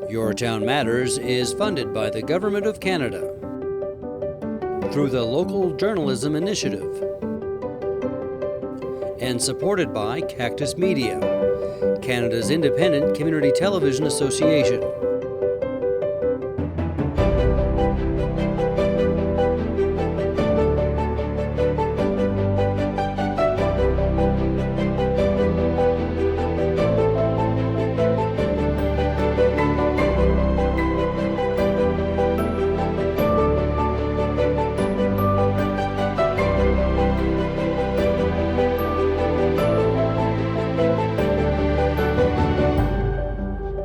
Your Town Matters is funded by the Government of Canada through the Local Journalism Initiative and supported by Cactus Media, Canada's independent community television association.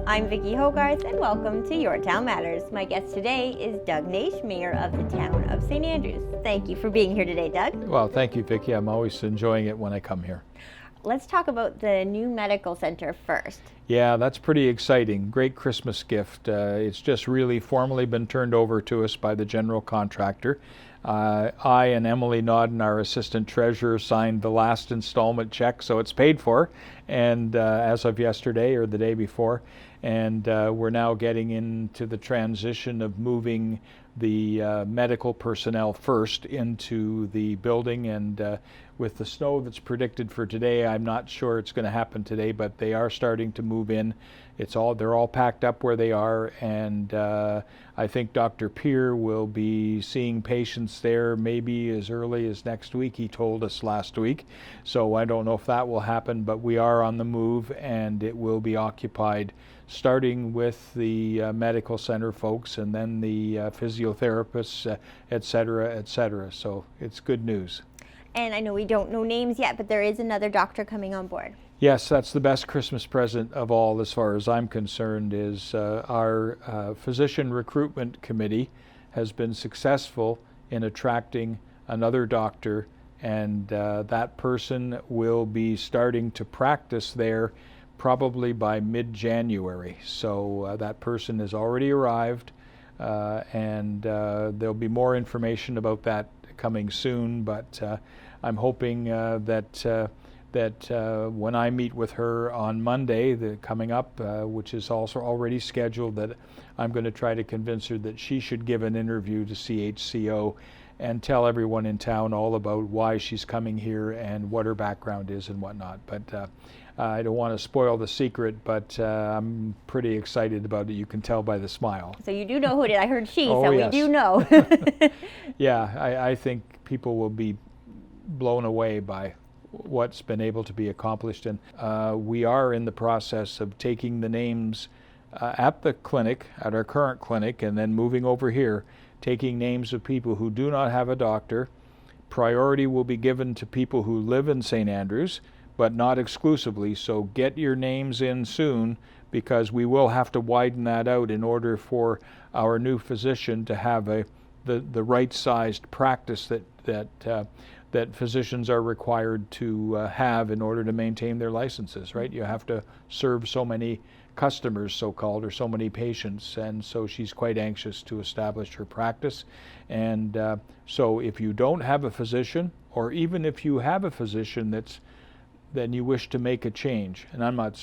I'm Vicki Hogarth and welcome to Your Town Matters. My guest today is Doug Naish, Mayor of the town of St. Andrews. Thank you for being here today, Doug. Well, thank you, Vicki. I'm always enjoying it when I come here. Let's talk about the new medical center first. Yeah, that's pretty exciting. Great Christmas gift. It's just really formally been turned over to us by the general contractor. I and Emily Nodden, our assistant treasurer, signed the last installment check, so it's paid for, and as of yesterday or the day before. And we're now getting into the transition of moving the medical personnel first into the building, and with the snow that's predicted for today, I'm not sure it's going to happen today, but they are starting to move in. They're all packed up where they are, and I think Dr. Peer will be seeing patients there maybe as early as next week, he told us last week. So I don't know if that will happen, but we are on the move, and it will be occupied starting with the medical center folks and then the physiotherapists, et cetera, et cetera. So it's good news. And I know we don't know names yet, but there is another doctor coming on board. Yes, that's the best Christmas present of all as far as I'm concerned, is our physician recruitment committee has been successful in attracting another doctor, and that person will be starting to practice there probably by mid-January. So that person has already arrived, and there'll be more information about that coming soon, but I'm hoping that when I meet with her on Monday, coming up, which is also already scheduled, that I'm going to try to convince her that she should give an interview to CHCO and tell everyone in town all about why she's coming here and what her background is and whatnot. But I don't want to spoil the secret, but I'm pretty excited about it. You can tell by the smile. So you do know who it is. I heard she, oh, so yes. We do know. Yeah, I think people will be blown away by what's been able to be accomplished. And we are in the process of taking the names at the clinic, at our current clinic, and then moving over here, taking names of people who do not have a doctor. Priority will be given to people who live in St. Andrews, but not exclusively. So get your names in soon, because we will have to widen that out in order for our new physician to have the right-sized practice that physicians are required to have in order to maintain their licenses, right? You have to serve so many customers, so-called, or so many patients, and so she's quite anxious to establish her practice. And so if you don't have a physician, or even if you have a physician then you wish to make a change, and I'm not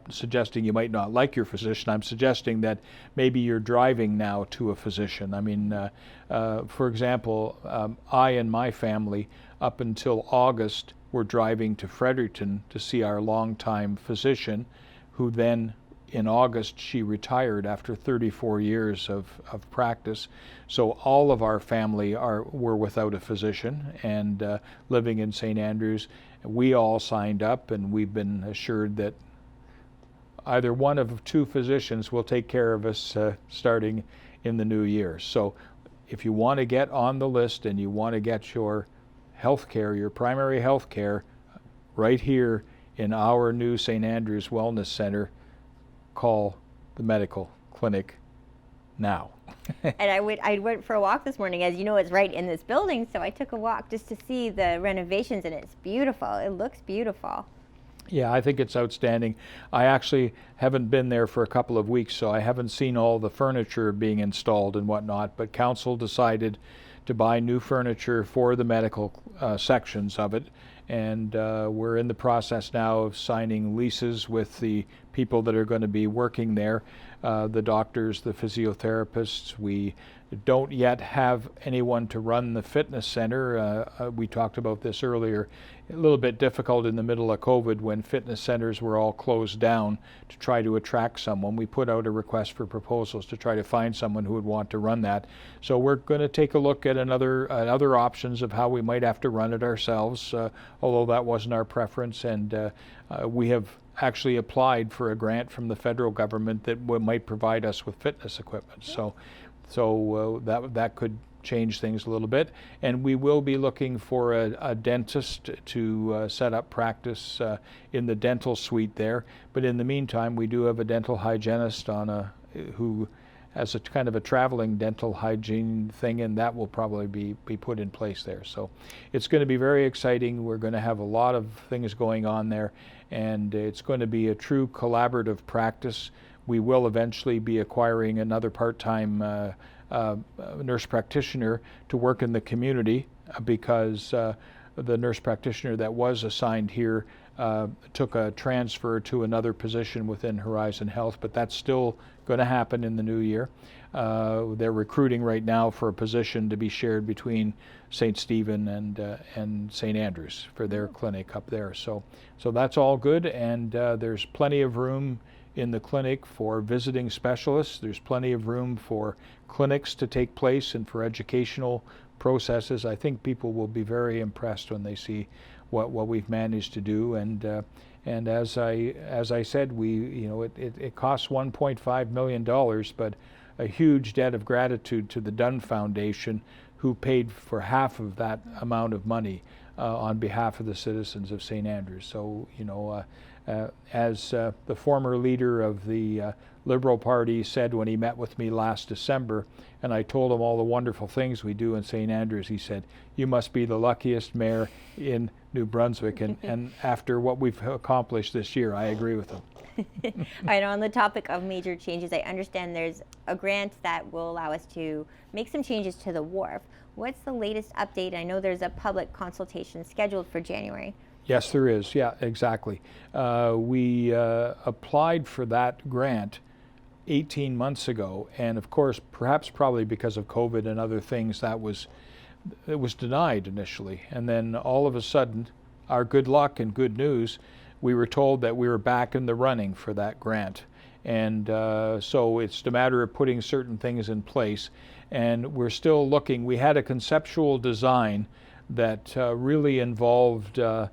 suggesting you might not like your physician. I'm suggesting that maybe you're driving now to a physician. I mean, for example, I and my family, up until August, were driving to Fredericton to see our longtime physician, who then, in August, she retired after 34 years of practice. So all of our family were without a physician and living in St. Andrews. We all signed up, and we've been assured that either one of two physicians will take care of us starting in the new year. So if you want to get on the list and you want to get your health care, your primary health care, right here in our new St. Andrews Wellness Center, call the medical clinic now. And I went for a walk this morning. As you know, it's right in this building, so I took a walk just to see the renovations, and it's beautiful. It looks beautiful. Yeah, I think it's outstanding. I actually haven't been there for a couple of weeks, so I haven't seen all the furniture being installed and whatnot, but council decided to buy new furniture for the medical sections of it, and we're in the process now of signing leases with the people that are going to be working there, the doctors, the physiotherapists. We don't yet have anyone to run the fitness center. We talked about this earlier. A little bit difficult in the middle of COVID when fitness centers were all closed down to try to attract someone. We put out a request for proposals to try to find someone who would want to run that. So we're going to take a look at other options of how we might have to run it ourselves, although that wasn't our preference. And we have actually applied for a grant from the federal government that might provide us with fitness equipment. So that could change things a little bit, and we will be looking for a dentist to set up practice in the dental suite there. But in the meantime, we do have a dental hygienist who has a kind of a traveling dental hygiene thing, and that will probably be put in place there. So it's going to be very exciting. We're going to have a lot of things going on there, and it's going to be a true collaborative practice. We will eventually be acquiring another part-time nurse practitioner to work in the community because the nurse practitioner that was assigned here took a transfer to another position within Horizon Health, but that's still going to happen in the new year. They're recruiting right now for a position to be shared between St. Stephen and St. Andrews for their clinic up there. So that's all good, and there's plenty of room in the clinic for visiting specialists. There's plenty of room for clinics to take place and for educational processes. I think people will be very impressed when they see what we've managed to do. And as I said, it costs $1.5 million, but a huge debt of gratitude to the Dunn Foundation, who paid for half of that amount of money on behalf of the citizens of St. Andrews. So as the former leader of the Liberal Party said when he met with me last December, and I told him all the wonderful things we do in St. Andrews, he said, "You must be the luckiest mayor in New Brunswick." And after what we've accomplished this year, I agree with him. All right, on the topic of major changes, I understand there's a grant that will allow us to make some changes to the wharf. What's the latest update? I know there's a public consultation scheduled for January. Yes, there is. Yeah, exactly. We applied for that grant 18 months ago, and of course, perhaps probably because of COVID and other things, it was denied initially. And then all of a sudden, our good luck and good news, we were told that we were back in the running for that grant. And so it's a matter of putting certain things in place. And we're still looking. We had a conceptual design that really involved a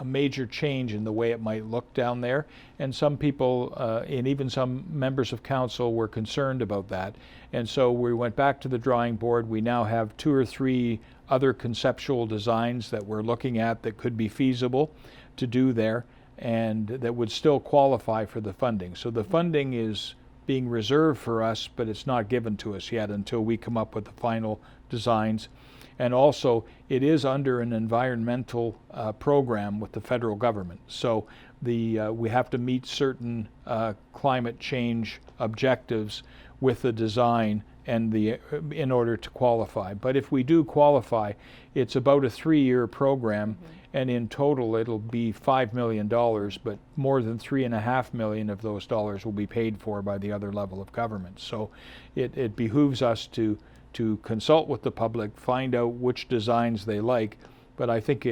major change in the way it might look down there. And some people, and even some members of council, were concerned about that. And so we went back to the drawing board. We now have 2 or 3 other conceptual designs that we're looking at that could be feasible to do there and that would still qualify for the funding. So the funding is being reserved for us, but it's not given to us yet until we come up with the final designs. And also, it is under an environmental program with the federal government. So we have to meet certain climate change objectives with the design and in order to qualify. But if we do qualify, it's about a 3-year program, and in total it'll be $5 million, but more than $3.5 million of those dollars will be paid for by the other level of government. So it behooves us to consult with the public, find out which designs they like, but I think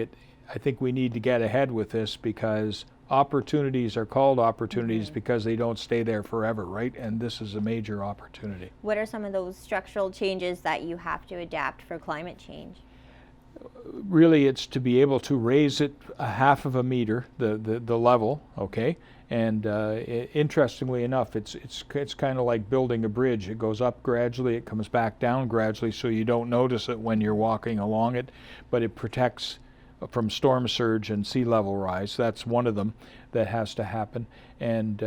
we need to get ahead with this because opportunities are called opportunities because they don't stay there forever, right? And this is a major opportunity. What are some of those structural changes that you have to adapt for climate change? Really, it's to be able to raise it a half of a meter, the level, okay? And interestingly enough, it's kind of like building a bridge. It goes up gradually, it comes back down gradually, so you don't notice it when you're walking along it, but it protects from storm surge and sea level rise. That's one of them that has to happen. And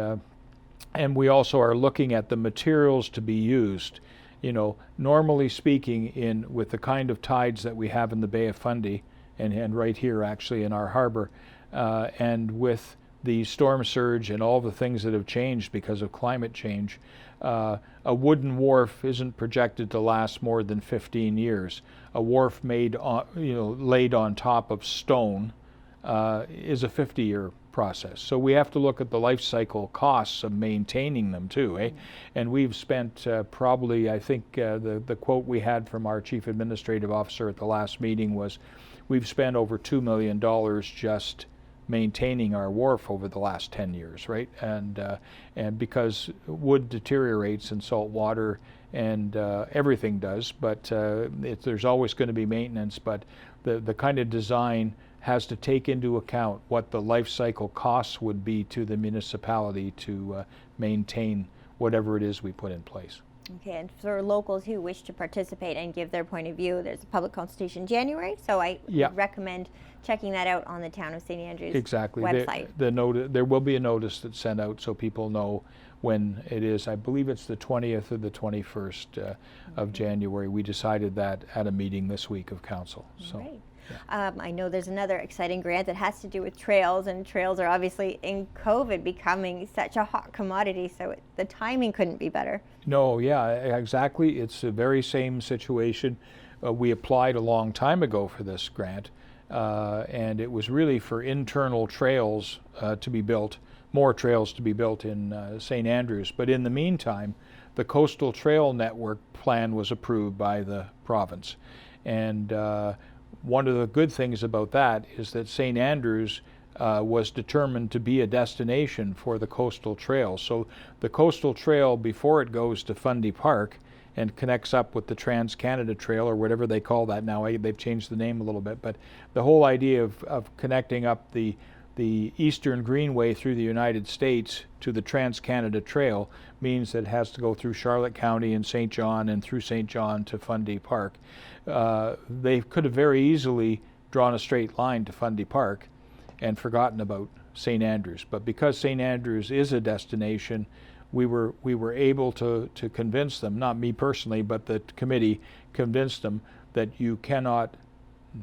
we also are looking at the materials to be used. You know, normally speaking, with the kind of tides that we have in the Bay of Fundy and right here actually in our harbor, and with the storm surge and all the things that have changed because of climate change, a wooden wharf isn't projected to last more than 15 years. A wharf made on, laid on top of stone is a 50-year process. So we have to look at the life cycle costs of maintaining them too, eh? And we've spent probably, I think the quote we had from our Chief Administrative Officer at the last meeting was, we've spent over $2 million just maintaining our wharf over the last 10 years, right? And because wood deteriorates in salt water, and everything does, but there's always going to be maintenance, but the kind of design has to take into account what the life cycle costs would be to the municipality to maintain whatever it is we put in place. Okay, and for locals who wish to participate and give their point of view, there's a public consultation in January, so I recommend checking that out on the Town of St. Andrews website. There will be a notice that's sent out so people know when it is. I believe it's the 20th or the 21st of January. We decided that at a meeting this week of council. So. Right. I know there's another exciting grant that has to do with trails, and trails are obviously in COVID becoming such a hot commodity, so the timing couldn't be better. No, yeah, exactly. It's the very same situation. We applied a long time ago for this grant, and it was really for internal trails to be built, more trails to be built in St. Andrews. But in the meantime, the Coastal Trail Network plan was approved by the province. And one of the good things about that is that St. Andrews was determined to be a destination for the Coastal Trail. So the Coastal Trail, before it goes to Fundy Park and connects up with the Trans-Canada Trail, or whatever they call that now, they've changed the name a little bit, but the whole idea of connecting up the Eastern Greenway through the United States to the Trans-Canada Trail means that it has to go through Charlotte County and St. John and through St. John to Fundy Park. They could have very easily drawn a straight line to Fundy Park and forgotten about St. Andrews. But because St. Andrews is a destination, we were able to convince them, not me personally, but the committee convinced them that you cannot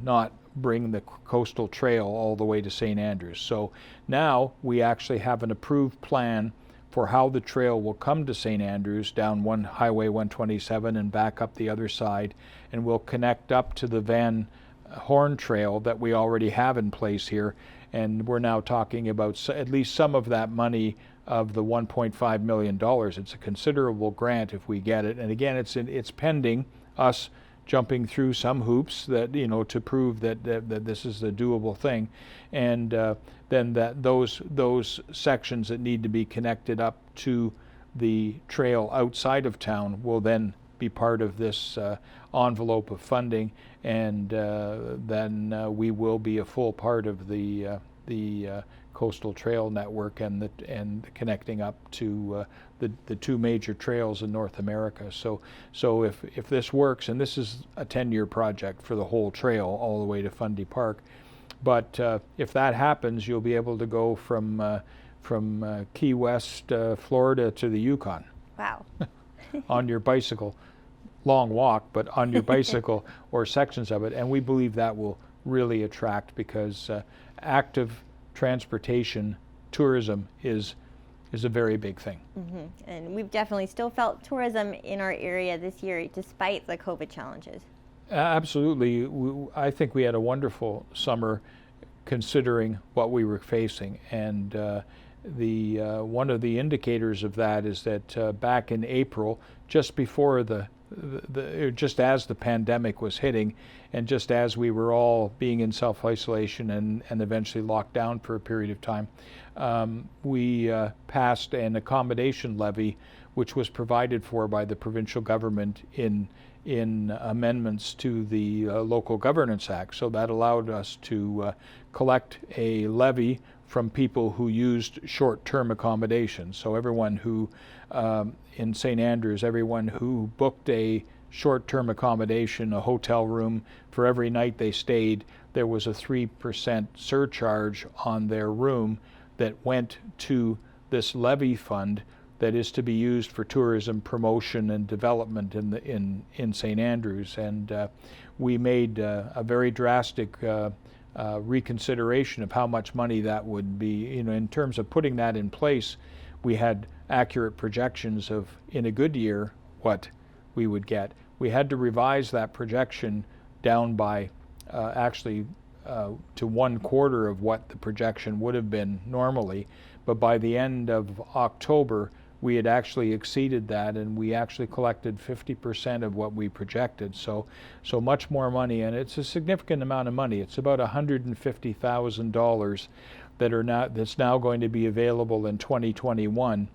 not bring the coastal trail all the way to St. Andrews. So now we actually have an approved plan for how the trail will come to St. Andrews down Highway 127 and back up the other side, and will connect up to the Van Horn Trail that we already have in place here. And we're now talking about at least some of that money of the $1.5 million. It's a considerable grant if we get it. And again, it's pending us jumping through some hoops that, to prove that this is a doable thing. And then that those sections that need to be connected up to the trail outside of town will then be part of this envelope of funding, and then we will be a full part of the Coastal Trail Network and the connecting up to the two major trails in North America. So if this works, and this is a 10-year project for the whole trail all the way to Fundy Park, but if that happens, you'll be able to go from Key West, Florida to the Yukon. Wow. On your bicycle. Long walk, but on your bicycle or sections of it. And we believe that will really attract, because active transportation tourism is a very big thing. Mm-hmm. And we've definitely still felt tourism in our area this year despite the COVID challenges. Absolutely. I think we had a wonderful summer considering what we were facing. And one of the indicators of that is that back in April, just before just as the pandemic was hitting, and just as we were all being in self-isolation and eventually locked down for a period of time, we passed an accommodation levy, which was provided for by the provincial government in amendments to the Local Governance Act. So that allowed us to collect a levy from people who used short-term accommodation. So everyone who, in St. Andrews, everyone who booked a short-term accommodation, a hotel room, for every night they stayed, there was a 3% surcharge on their room that went to this levy fund that is to be used for tourism promotion and development in St. Andrews. And we made a very drastic reconsideration of how much money that would be. You know, in terms of putting that in place, we had accurate projections of, in a good year, what we would get. We had to revise that projection down by actually to 1/4 of what the projection would have been normally, but by the end of October we had actually exceeded that, and we actually collected 50% of what we projected. So much more money, and it's a significant amount of money. It's about $150,000 that's now going to be available in 2021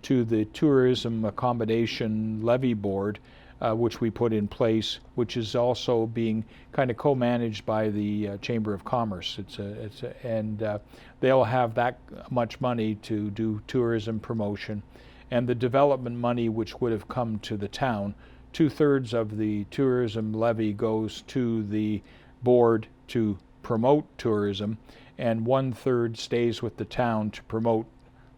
to the Tourism Accommodation Levy Board, which we put in place, which is also being kind of co-managed by the Chamber of Commerce. And they'll have that much money to do tourism promotion, and the development money which would have come to the town. 2/3 of the tourism levy goes to the board to promote tourism, and 1/3 stays with the town to promote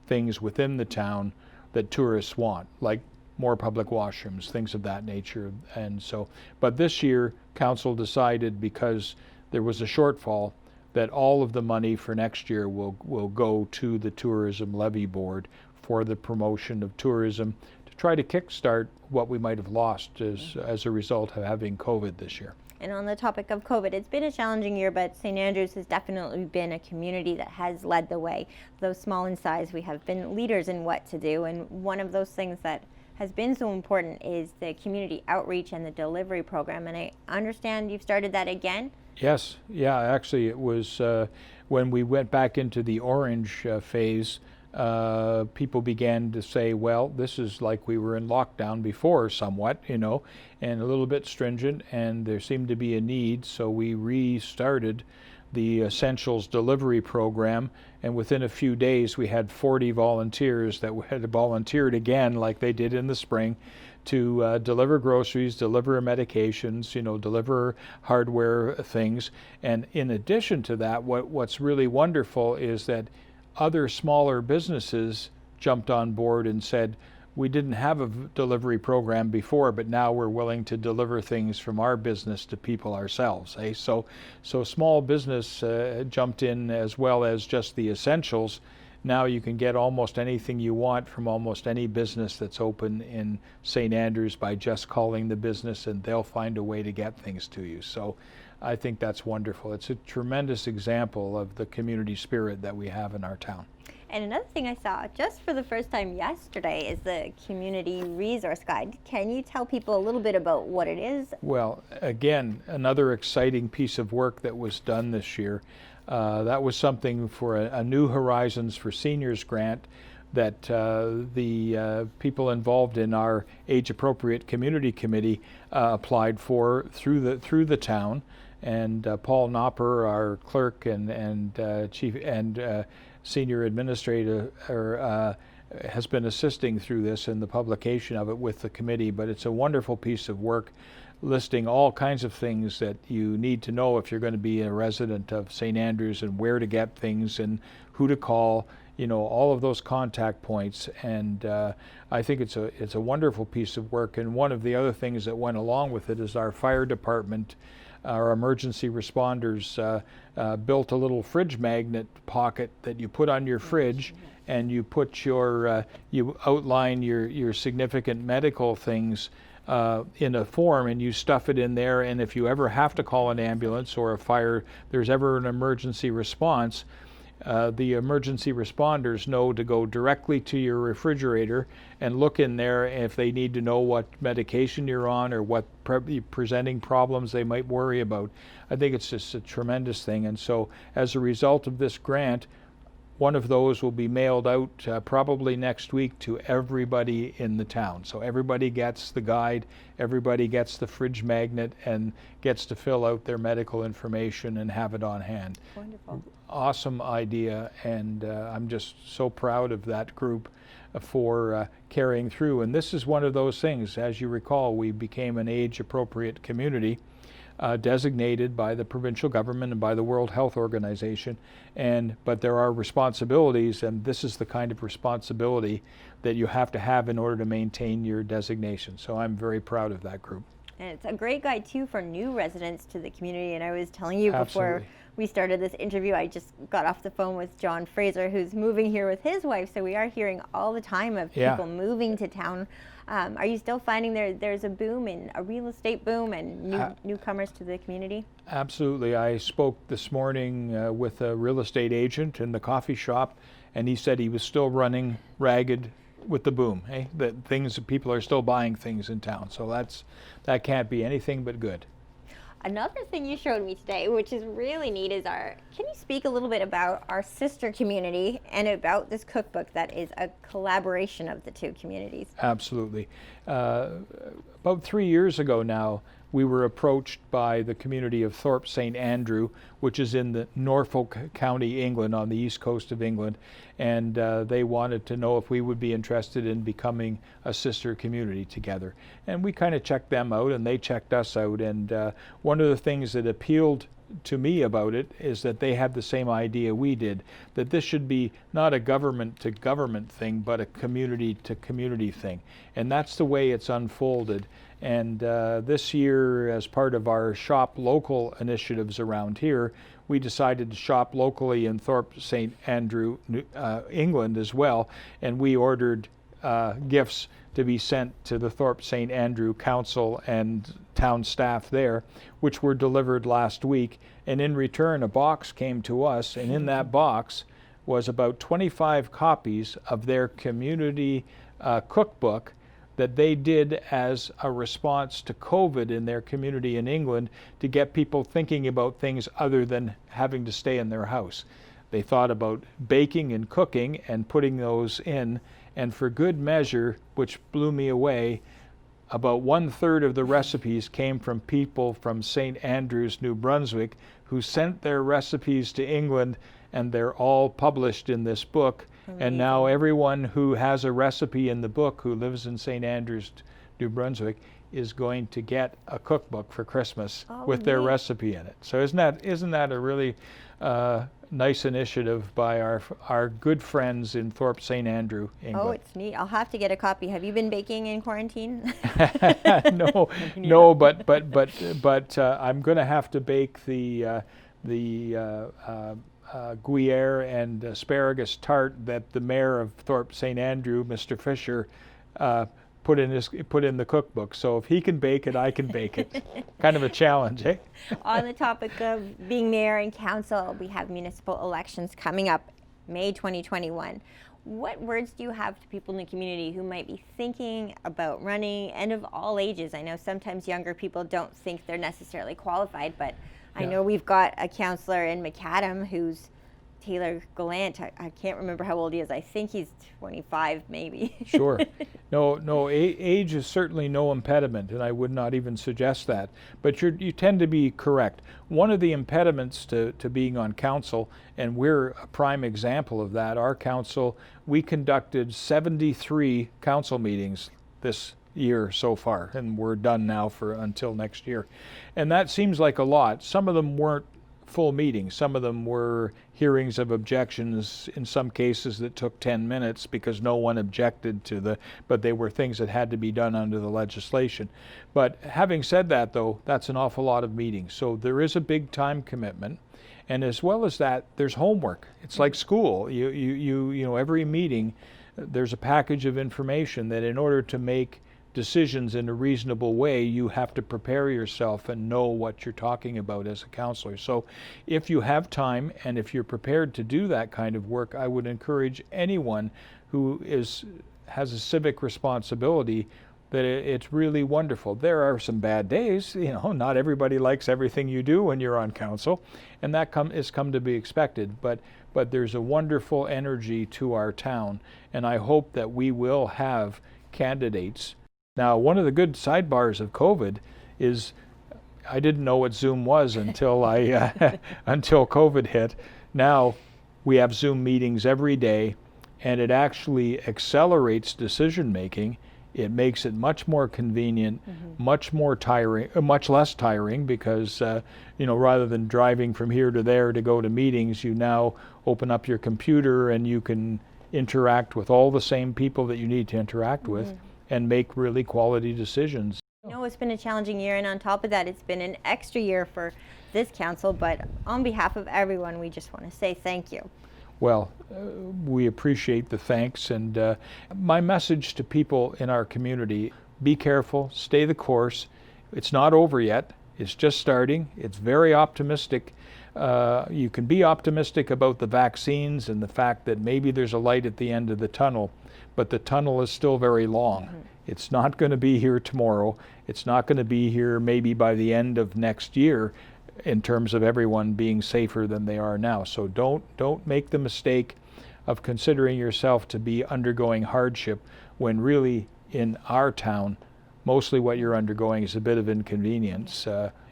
things within the town that tourists want, like more public washrooms, things of that nature. And so, but this year, council decided, because there was a shortfall, that all of the money for next year will go to the Tourism Levy Board for the promotion of tourism, to try to kickstart what we might have lost as a result of having COVID this year. And on the topic of COVID, it's been a challenging year, but St. Andrews has definitely been a community that has led the way. Though small in size, we have been leaders in what to do, and one of those things that has been so important is the community outreach and the delivery program, and I understand you've started that again? Yes, yeah, actually it was when we went back into the orange phase, people began to say, well, this is like we were in lockdown before somewhat, you know, and a little bit stringent, and there seemed to be a need, so we restarted the Essentials delivery program, and within a few days we had 40 volunteers that had volunteered again, like they did in the spring, to deliver groceries, deliver medications, you know, deliver hardware things. And in addition to that, what's really wonderful is that other smaller businesses jumped on board and said, we didn't have a delivery program before, but now we're willing to deliver things from our business to people ourselves. So small business jumped in, as well as just the essentials. Now you can get almost anything you want from almost any business that's open in St. Andrews by just calling the business, and they'll find a way to get things to you. So I think that's wonderful. It's a tremendous example of the community spirit that we have in our town. And another thing I saw just for the first time yesterday is the Community Resource Guide. Can you tell people a little bit about what it is? Well, again, another exciting piece of work that was done this year. That was something for a New Horizons for Seniors grant that the people involved in our age-appropriate community committee applied for through the town, and Paul Knopper, our clerk and chief and senior administrator, has been assisting through this in the publication of it with the committee. But it's a wonderful piece of work, listing all kinds of things that you need to know if you're going to be a resident of St. Andrews, and where to get things and who to call, you know, all of those contact points. And I think it's a wonderful piece of work. And one of the other things that went along with it is our fire department, our emergency responders built a little fridge magnet pocket that you put on your fridge, and you put your you outline your significant medical things in a form, and you stuff it in there, and if you ever have to call an ambulance or a fire, there's ever an emergency response, the emergency responders know to go directly to your refrigerator and look in there if they need to know what medication you're on or what presenting problems they might worry about. I think it's just a tremendous thing. And so as a result of this grant, one of those will be mailed out probably next week to everybody in the town. So everybody gets the guide, everybody gets the fridge magnet, and gets to fill out their medical information and have it on hand. Wonderful. Awesome idea, and I'm just so proud of that group for carrying through. And this is one of those things, as you recall, we became an age-appropriate community, designated by the provincial government and by the World Health Organization, but there are responsibilities, and this is the kind of responsibility that you have to have in order to maintain your designation. So I'm very proud of that group. And it's a great guide too for new residents to the community. And I was telling you before Absolutely. we started this interview, I just got off the phone with John Fraser, who's moving here with his wife. So we are hearing all the time of people moving to town. Are you still finding there's a boom, a real estate boom, and newcomers to the community? Absolutely. I spoke this morning with a real estate agent in the coffee shop, and he said he was still running ragged with the boom. That people are still buying things in town. So that can't be anything but good. Another thing you showed me today, which is really neat, is can you speak a little bit about our sister community and about this cookbook that is a collaboration of the two communities? Absolutely. About 3 years ago now, we were approached by the community of Thorpe St. Andrew, which is in the Norfolk County, England, on the east coast of England, and they wanted to know if we would be interested in becoming a sister community together. And we kind of checked them out, and they checked us out, and one of the things that appealed to me about it is that they had the same idea we did, that this should be not a government to government thing, but a community to community thing. And that's the way it's unfolded. And this year, as part of our Shop Local initiatives around here, we decided to shop locally in Thorpe St. Andrew, England as well, and we ordered gifts to be sent to the Thorpe St. Andrew Council and town staff there, which were delivered last week. And in return, a box came to us, and in that box was about 25 copies of their community cookbook that they did as a response to COVID in their community in England to get people thinking about things other than having to stay in their house. They thought about baking and cooking and putting those in, and for good measure, which blew me away, about 1/3 of the recipes came from people from St. Andrews, New Brunswick, who sent their recipes to England, and they're all published in this book. Amazing. And now everyone who has a recipe in the book who lives in St. Andrews, New Brunswick, is going to get a cookbook for Christmas with their recipe in it. So isn't that a really nice initiative by our good friends in Thorpe St. Andrew, England? Oh, it's neat. I'll have to get a copy. Have you been baking in quarantine? No, but I'm going to have to bake the Gruyere and asparagus tart that the mayor of Thorpe St. Andrew, Mr. Fisher, put in the cookbook. So if he can bake it, I can bake it. Kind of a challenge, eh? On the topic of being mayor and council, we have municipal elections coming up May 2021. What words do you have to people in the community who might be thinking about running, and of all ages? I know sometimes younger people don't think they're necessarily qualified, but I know we've got a councillor in Macadam who's Taylor Gallant. I can't remember how old he is. I think he's 25 maybe. Sure. No, age is certainly no impediment, and I would not even suggest that. But you tend to be correct. One of the impediments to being on council, and we're a prime example of that, our council, we conducted 73 council meetings this year so far, and we're done now until next year. And that seems like a lot. Some of them weren't full meetings. Some of them were hearings of objections, in some cases that took 10 minutes because no one objected but they were things that had to be done under the legislation. But having said that, though, that's an awful lot of meetings. So there is a big time commitment. And as well as that, there's homework. It's like school. You know, every meeting, there's a package of information that in order to make decisions in a reasonable way, you have to prepare yourself and know what you're talking about as a counselor. So if you have time and if you're prepared to do that kind of work, I would encourage anyone who has a civic responsibility that it's really wonderful. There are some bad days, you know, not everybody likes everything you do when you're on council, and that is come to be expected, but there's a wonderful energy to our town, and I hope that we will have candidates. Now, one of the good sidebars of COVID is I didn't know what Zoom was until until COVID hit. Now we have Zoom meetings every day, and it actually accelerates decision making. It makes it much more convenient, much less tiring, because you know, rather than driving from here to there to go to meetings, you now open up your computer and you can interact with all the same people that you need to interact with and make really quality decisions. You know, it's been a challenging year, and on top of that, it's been an extra year for this council, but on behalf of everyone, we just want to say thank you. Well, we appreciate the thanks, and my message to people in our community: be careful, stay the course. It's not over yet. It's just starting. It's very optimistic. You can be optimistic about the vaccines and the fact that maybe there's a light at the end of the tunnel, but the tunnel is still very long. Mm-hmm. It's not going to be here tomorrow. It's not going to be here maybe by the end of next year, in terms of everyone being safer than they are now. So don't make the mistake of considering yourself to be undergoing hardship when really in our town mostly what you're undergoing is a bit of inconvenience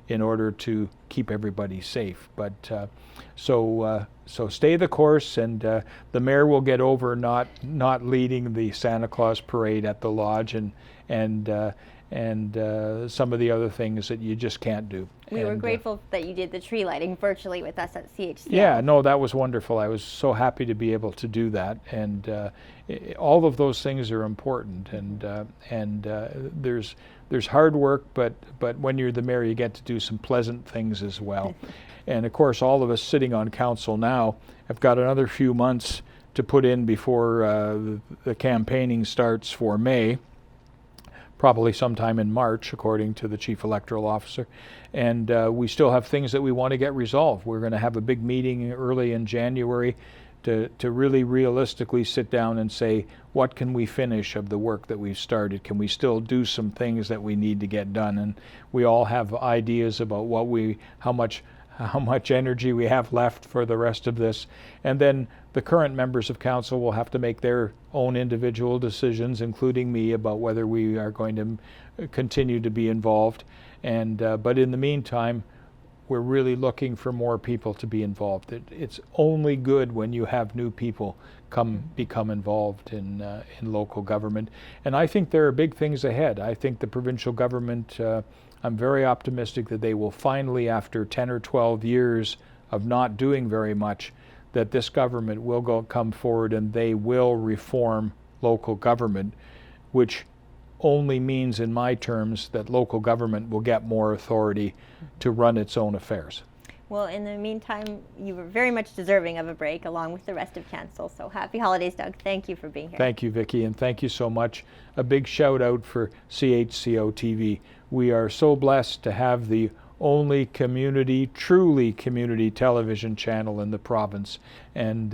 in order to keep everybody safe. But so stay the course, and the mayor will get over not leading the Santa Claus parade at the lodge and some of the other things that you just can't do. We were grateful that you did the tree lighting virtually with us at CHCO. Yeah, no, that was wonderful. I was so happy to be able to do that, and all of those things are important. And there's hard work, but when you're the mayor, you get to do some pleasant things as well. And of course, all of us sitting on council now have got another few months to put in before the campaigning starts for May. Probably sometime in March, according to the Chief Electoral Officer. And we still have things that we want to get resolved. We're going to have a big meeting early in January to really realistically sit down and say, what can we finish of the work that we've started? Can we still do some things that we need to get done? And we all have ideas about how much energy we have left for the rest of this. And then the current members of council will have to make their own individual decisions, including me, about whether we are going to continue to be involved. And but in the meantime, we're really looking for more people to be involved. It's only good when you have new people become involved in local government. And I think there are big things ahead. I think the provincial government, I'm very optimistic that they will finally, after 10 or 12 years of not doing very much, that this government will come forward and they will reform local government, which only means, in my terms, that local government will get more authority to run its own affairs. Well, in the meantime, you were very much deserving of a break, along with the rest of council. So happy holidays, Doug. Thank you for being here. Thank you, Vicki, and thank you so much. A big shout out for CHCO-TV. We are so blessed to have the only truly community television channel in the province. And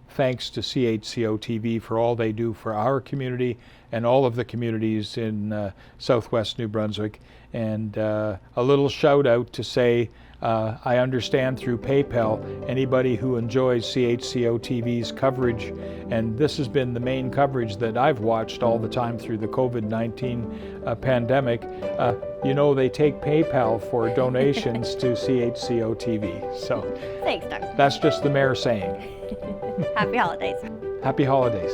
thanks to CHCO-TV for all they do for our community and all of the communities in southwest New Brunswick. And a little shout out to say, I understand through PayPal, anybody who enjoys CHCO-TV's coverage, and this has been the main coverage that I've watched all the time through the COVID-19 pandemic, they take PayPal for donations to CHCO-TV. So thanks, Doug. That's just the mayor saying. Happy holidays. Happy holidays.